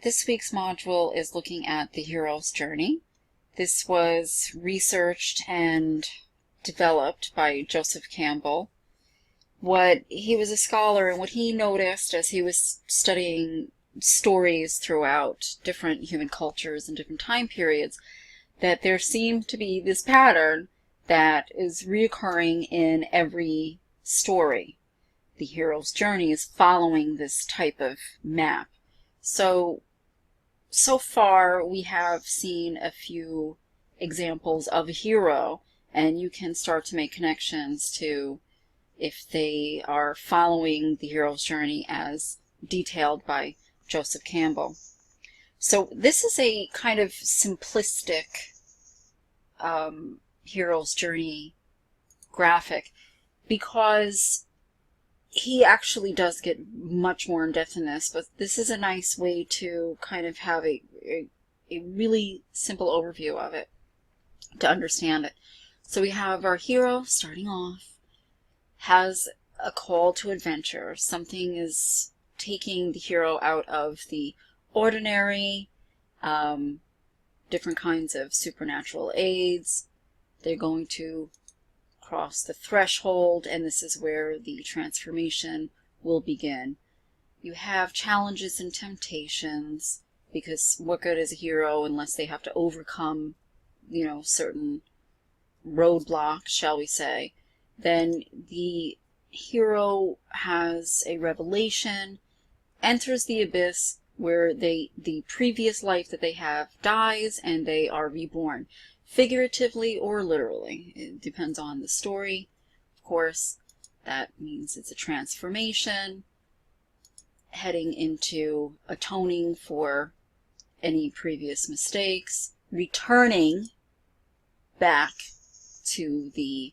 This week's module is looking at the hero's journey. This was researched and developed by Joseph Campbell. He was a scholar, and what he noticed as he was studying stories throughout different human cultures and different time periods, that there seemed to be this pattern that is reoccurring in every story. The hero's journey is following this type of map. So far we have seen a few examples of a hero, and you can start to make connections to if they are following the hero's journey as detailed by Joseph Campbell. So this is a kind of simplistic hero's journey graphic, because he actually does get much more in depth in this, but this is a nice way to kind of have a really simple overview of it to understand it. So we have our hero starting off, has a call to adventure. Something is taking the hero out of the ordinary, different kinds of supernatural aids. They're going to cross the threshold, and this is where the transformation will begin. You have challenges and temptations, because what good is a hero unless they have to overcome, certain roadblocks, shall we say. Then the hero has a revelation, enters the abyss, where the previous life that they have dies and they are reborn. Figuratively or literally. It depends on the story. Of course, that means it's a transformation, heading into atoning for any previous mistakes, returning back to the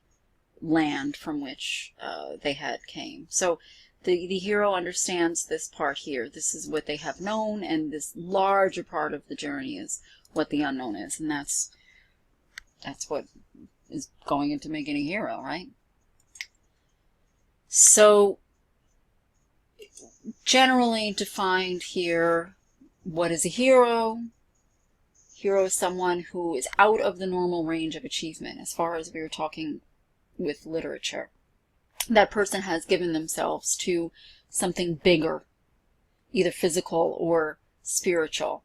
land from which they had came. So the hero understands this part here. This is what they have known, and this larger part of the journey is what the unknown is, and that's what is going into making a hero, right? So, generally defined here, what is a hero? Hero is someone who is out of the normal range of achievement, as far as we were talking with literature. That person has given themselves to something bigger, either physical or spiritual.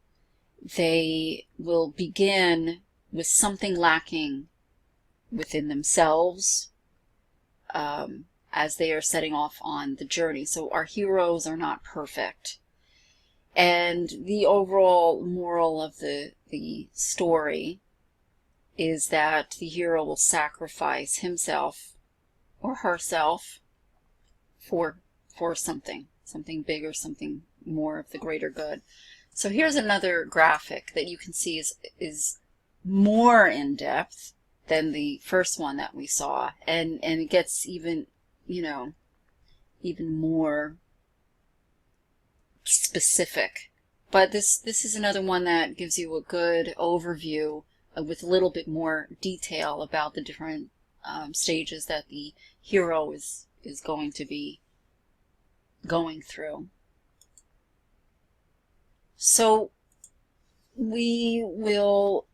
They will begin with something lacking within themselves as they are setting off on the journey. So our heroes are not perfect. And the overall moral of the story is that the hero will sacrifice himself or herself for something bigger, something more of the greater good. So here's another graphic that you can see is more in depth than the first one that we saw, and it gets even even more specific. But this is another one that gives you a good overview with a little bit more detail about the different stages that the hero is going to be going through. So we will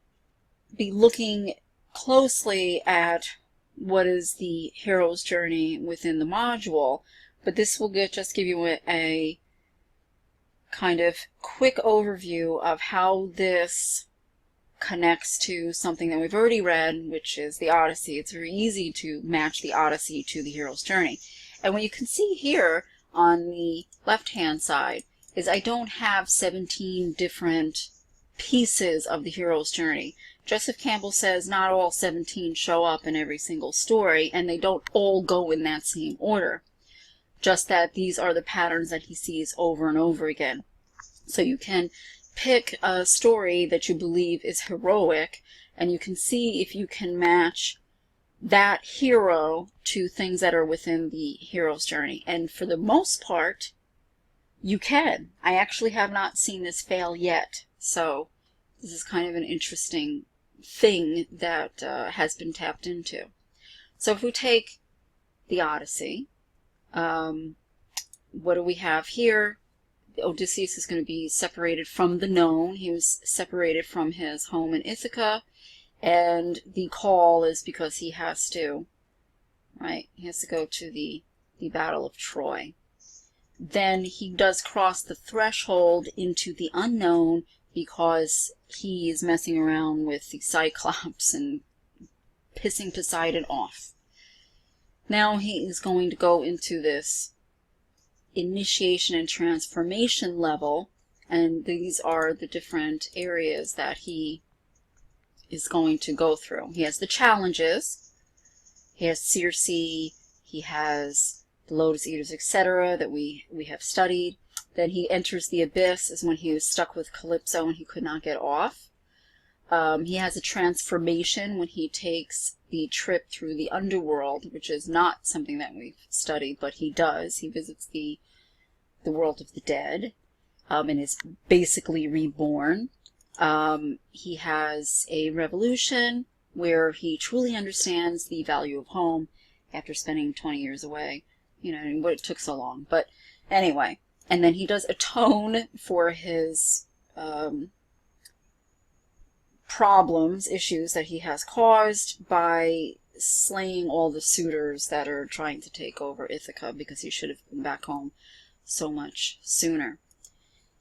be looking closely at what is the hero's journey within the module, but this will just give you a kind of quick overview of how this connects to something that we've already read, which is the Odyssey. It's very easy to match the Odyssey to the hero's journey. And what you can see here on the left-hand side is I don't have 17 different pieces of the hero's journey. Joseph Campbell says not all 17 show up in every single story, and they don't all go in that same order. Just that these are the patterns that he sees over and over again. So you can pick a story that you believe is heroic, and you can see if you can match that hero to things that are within the hero's journey. And for the most part, you can. I actually have not seen this fail yet. So this is kind of an interesting thing that has been tapped into. So if we take the Odyssey, what do we have here? Odysseus is going to be separated from the known. He was separated from his home in Ithaca, and the call is because he has to, right? He has to go to the Battle of Troy. Then he does cross the threshold into the unknown because he is messing around with the Cyclops and pissing Poseidon off. Now he is going to go into this initiation and transformation level, and these are the different areas that he is going to go through. He has the challenges, he has Circe, he has the Lotus Eaters, etc. that we have studied. Then he enters the abyss, is when he was stuck with Calypso and he could not get off. He has a transformation when he takes the trip through the underworld, which is not something that we've studied, but he does. He visits the world of the dead, and is basically reborn. He has a revolution where he truly understands the value of home after spending 20 years away. You know, and what it took so long. But anyway, and then he does atone for his problems, issues that he has caused by slaying all the suitors that are trying to take over Ithaca, because he should have been back home so much sooner.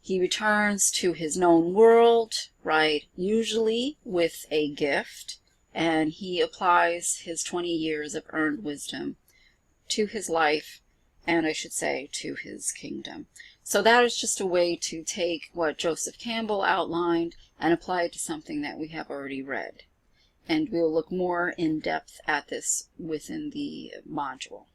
He returns to his known world, right, usually with a gift, and he applies his 20 years of earned wisdom to his life, and I should say to his kingdom. So that is just a way to take what Joseph Campbell outlined and apply it to something that we have already read. And we'll look more in depth at this within the module.